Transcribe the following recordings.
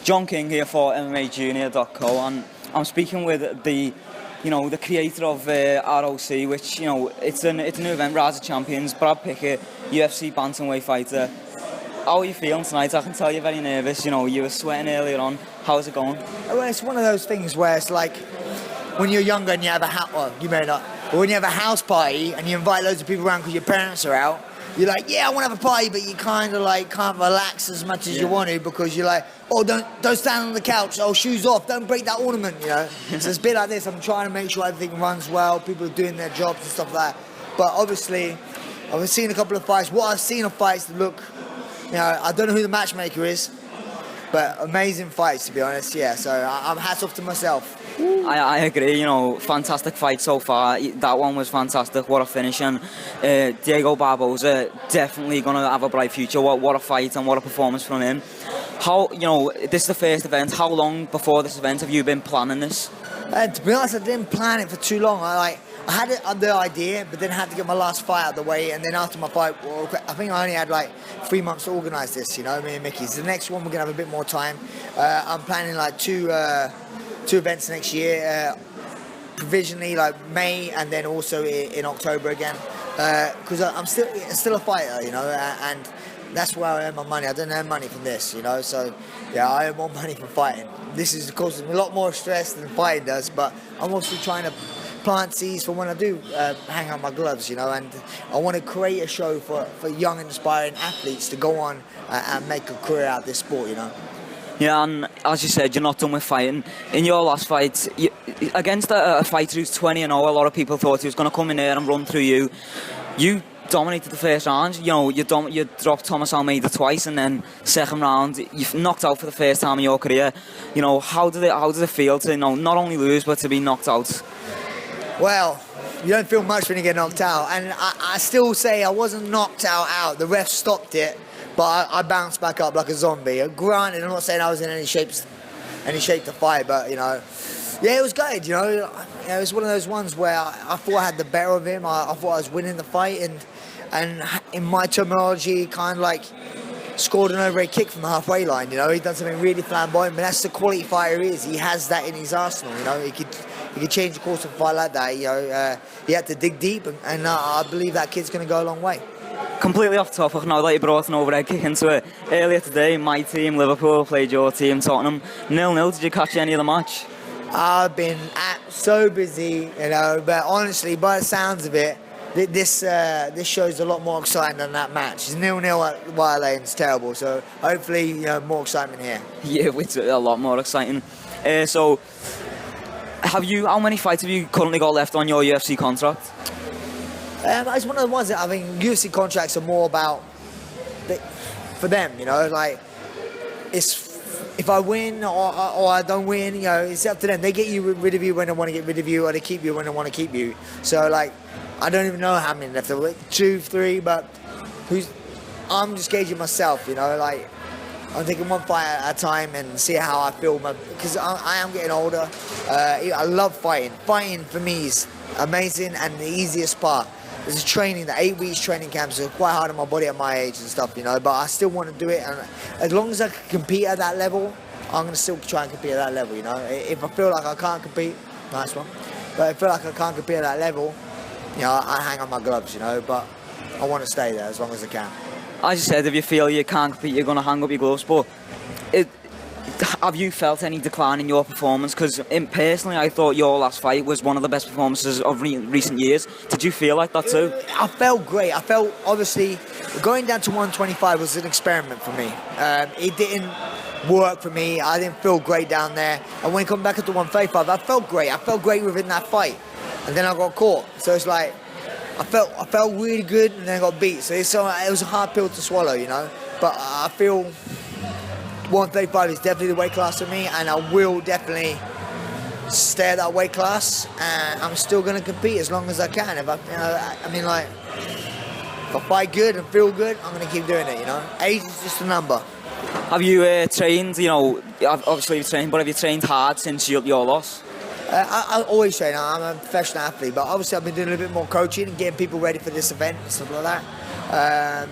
John King here for MMAJunior.co, and I'm speaking with the creator of ROC, which, it's a new event, Rise of Champions, Brad Pickett, UFC Bantamweight fighter. How are you feeling tonight? I can tell you're very nervous. You were sweating earlier on. How's it going? Well, it's one of those things where it's like when you're younger and you have a house, well, you may not, but when you have a house party and you invite loads of people around because your parents are out, you're like, yeah, I want to have a party, but you kind of like can't relax as much as you want to because you're like, oh, don't stand on the couch, oh, shoes off, don't break that ornament, So it's a bit like this. I'm trying to make sure everything runs well, people are doing their jobs and stuff like that. But obviously, I've seen a couple of fights. What I've seen of fights look, I don't know who the matchmaker is, but amazing fights, to be honest, yeah. So I'm hats off to myself. I agree, fantastic fight so far. That one was fantastic. What a finish. And Diego Barboza definitely going to have a bright future. What a fight and what a performance from him. How, this is the first event. How long before this event have you been planning this? To be honest, I didn't plan it for too long. I had the idea, but then had to get my last fight out of the way. And then after my fight, well, I think I only had like 3 months to organise this, me and Mickey. So the next one, we're going to have a bit more time. I'm planning like two events next year, provisionally like May and then also in October again, because I'm still a fighter, and that's where I earn my money. I don't earn money from this, so yeah, I earn more money from fighting. This is causing me a lot more stress than fighting does, but I'm also trying to plant seeds for when I do hang out my gloves, and I want to create a show for young inspiring athletes to go on and make a career out of this sport, Yeah, and as you said, you're not done with fighting. In your last fight, against a fighter who's 20-0, a lot of people thought he was going to come in there and run through you. You dominated the first round. You dropped Thomas Almeida twice, and then second round, you've knocked out for the first time in your career. How did it feel to not only lose but to be knocked out? Well, you don't feel much when you get knocked out, and I still say I wasn't knocked out. The ref stopped it. But I bounced back up like a zombie. Granted, I'm not saying I was in any shape to fight, but yeah, it was good. It was one of those ones where I thought I had the better of him. I thought I was winning the fight, and in my terminology, kind of like scored an overhead kick from the halfway line. He done something really flamboyant, but that's the quality fighter he is. He has that in his arsenal. He could change the course of a fight like that. He had to dig deep, and I believe that kid's going to go a long way. Completely off topic now that you brought an overhead kick into it. Earlier today, my team, Liverpool, played your team, Tottenham. 0-0. Did you catch any of the match? I've been so busy, but honestly, by the sounds of it, this show's a lot more exciting than that match. It's 0-0 at White Lane, it's terrible, so hopefully, more excitement here. Yeah, it's a lot more exciting. So, how many fights have you currently got left on your UFC contract? It's one of the ones that I think UFC contracts are more about for them, it's if I win or I don't win, it's up to them. They get rid of you when they want to get rid of you, or they keep you when they want to keep you. So I don't even know how many left. 2, 3, but I'm just gauging myself, I'm taking one fight at a time and see how I feel, because I am getting older. I love fighting. Fighting for me is amazing and the easiest part. There's training, the 8 weeks training camps are quite hard on my body at my age and stuff, but I still want to do it. And as long as I can compete at that level, I'm going to still try and compete at that level, If I feel like I can't compete, nice one. But if I feel like I can't compete at that level, I hang on my gloves, but I want to stay there as long as I can. As you said, if you feel you can't compete, you're going to hang up your gloves, but have you felt any decline in your performance? Because personally, I thought your last fight was one of the best performances of recent years. Did you feel like that too? I felt great. I felt, obviously, going down to 125 was an experiment for me. It didn't work for me. I didn't feel great down there. And when I come back up to 135, I felt great. I felt great within that fight. And then I got caught. So it's like, I felt really good and then I got beat. So it was a hard pill to swallow, But I feel 135 is definitely the weight class for me, and I will definitely stay at that weight class, and I'm still going to compete as long as I can. If I fight good and feel good, I'm going to keep doing it, Age is just a number. Have you trained, obviously you've trained, but have you trained hard since your loss? I always train. I'm a professional athlete, but obviously I've been doing a little bit more coaching and getting people ready for this event and stuff like that.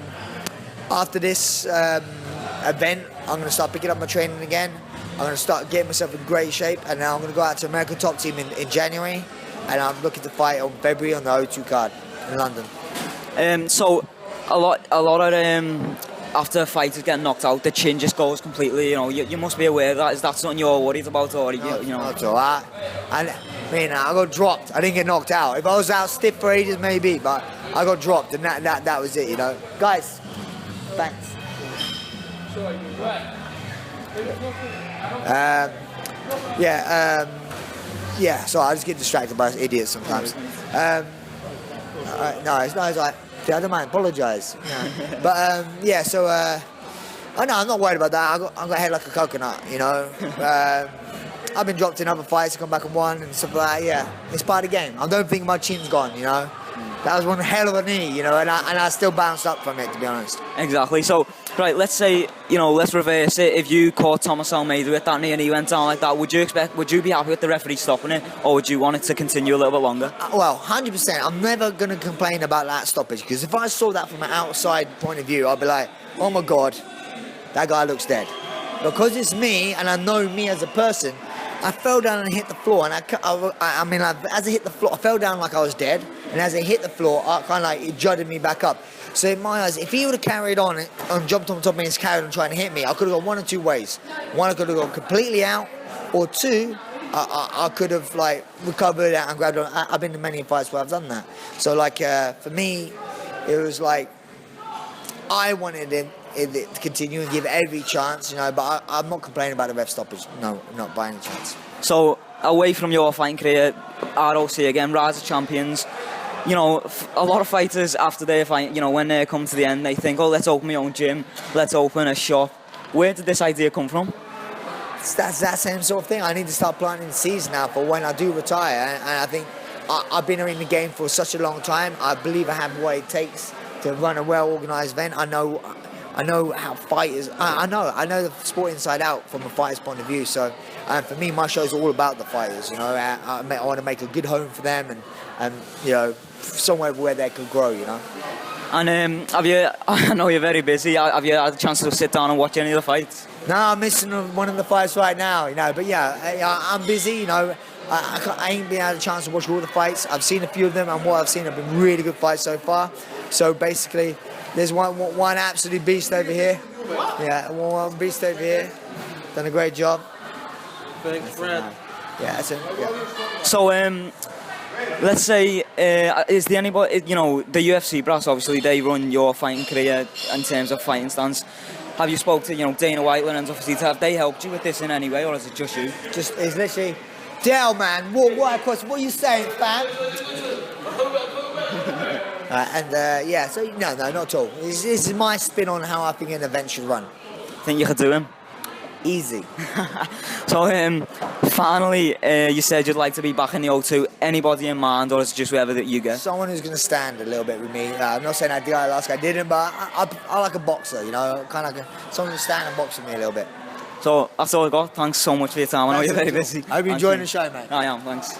After this event, I'm going to start picking up my training again. I'm going to start getting myself in great shape, and now I'm going to go out to American Top Team in January, and I'm looking to fight on February on the O2 card in London. So a lot of after fighters get knocked out, the chin just goes completely. You must be aware of that. Is that something you're worried about, or Not all right. I got dropped. I didn't get knocked out. If I was out stiff for ages, maybe, but I got dropped, and that was it. Guys, thanks. So I just get distracted by idiots sometimes. No, it's not. It's like, I don't mind, apologise. But I'm not worried about that. I got head like a coconut, I've been dropped in other fights, come back and won and stuff like that. Yeah, it's part of the game. I don't think my chin's gone, That was one hell of a knee, and I still bounced up from it, to be honest. Exactly. So, right, let's say, let's reverse it. If you caught Thomas Almeida with that knee and he went down like that, would you be happy with the referee stopping it, or would you want it to continue a little bit longer? Well, 100%. I'm never going to complain about that stoppage, because if I saw that from an outside point of view, I'd be like, oh my God, that guy looks dead. Because it's me, and I know me as a person, I fell down and hit the floor, and as I hit the floor, I fell down like I was dead, and as I hit the floor, it judded me back up. So in my eyes, if he would have carried on and jumped on top of me and carried on trying to hit me, I could have gone one of two ways. One, I could have gone completely out, or two, I could have recovered and grabbed on. I've been in many fights where I've done that. So for me, it was like I wanted it to continue and give every chance, but I'm not complaining about the ref stoppage. No, not by any chance. So, away from your fighting career, ROC again, Rise of Champions, a lot of fighters after their fight, when they come to the end, they think, oh, let's open my own gym, let's open a shop. Where did this idea come from? That's that same sort of thing. I need to start planting seeds now for when I do retire, and I think I've been in the game for such a long time. I believe I have what it takes to run a well-organised event. I know how fighters. I know the sport inside out from a fighter's point of view. So, for me, my show's all about the fighters. I want to make a good home for them, and somewhere where they could grow. And have you? I know you're very busy. Have you had a chance to sit down and watch any of the fights? No, I'm missing one of the fights right now. But I'm busy. I ain't been had a chance to watch all the fights. I've seen a few of them, and what I've seen have been really good fights so far. So basically, there's one absolute beast over here. Yeah, one beast over here. Done a great job. Thanks, Brad. Yeah, that's it. Yeah. So, let's say, is there anybody, the UFC brass, obviously, they run your fighting career in terms of fighting stance. Have you spoke to, Dana Whiteland, and obviously, have they helped you with this in any way, or is it just you? It's literally, Dale, man, what are you saying, fam? So no, not at all. This is my spin on how I think an event should run. Think you could do him? Easy. So, finally, you said you'd like to be back in the O2. Anybody in mind, or is it just whoever that you get? Someone who's going to stand a little bit with me. I'm not saying I did last guy didn't, but I like a boxer, kind of like someone who's stand and box with me a little bit. So, that's all I got. Thanks so much for your time. I know you're very busy. I hope you're enjoying the show, mate. I am, thanks.